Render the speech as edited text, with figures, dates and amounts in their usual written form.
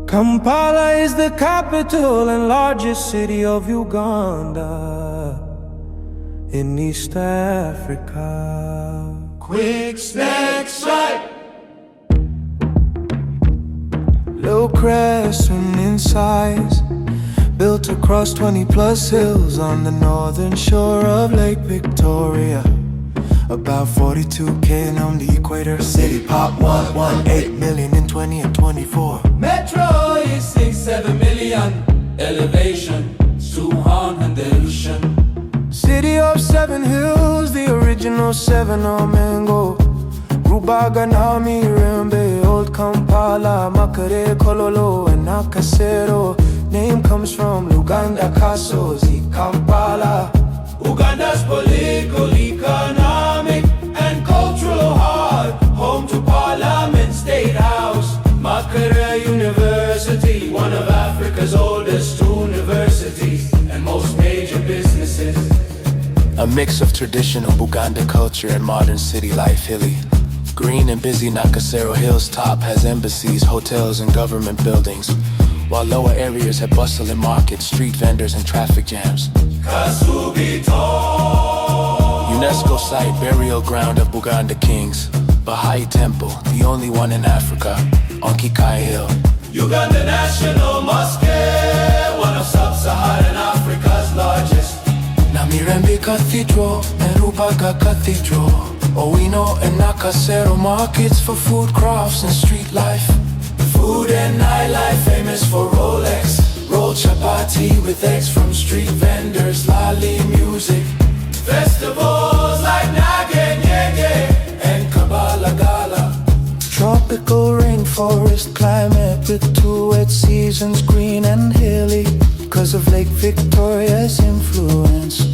Kampala is the capital and largest city of Uganda in East Africa. Quick snacks right. Low crescent in size, built across 20 plus hills on the northern shore of Lake Victoria. About 42K on the equator. City pop 118 million in 20 and 24. Metro is 6-7 million. Elevation 200 illusion. City of 7 hills, the original 7 Omengo. Rubaga Nami Rembe, Old Kampala, Makare Kololo and Nakasero. Name comes from Uganda Kasozi Kampala. Uganda's political, economic and cultural heart. Home to Parliament, State House, Makere University, one of Africa's oldest universities, and most major businesses. A mix of traditional Buganda culture and modern city life. Hilly, green and busy Nakasero Hills top has embassies, hotels and government buildings, while lower areas have bustling markets, street vendors and traffic jams. Kasubi Tombs, UNESCO site, burial ground of Buganda kings. Baha'i temple, the only one in Africa, on Kikai Hill. Uganda National Mosque, one of sub-Saharan Africa's largest. Namirembe Cathedral and Rubaga Cathedral. Owino and Nakasero markets for food, crafts and street life. Food and nightlife, famous for Rolex. Rolled chapati with eggs from street vendors. Lali music. Festivals like Nage Nyege and Kabbalah Gala. Tropical rainforest climate with 2 wet seasons, green and hilly, 'cause of Lake Victoria's influence.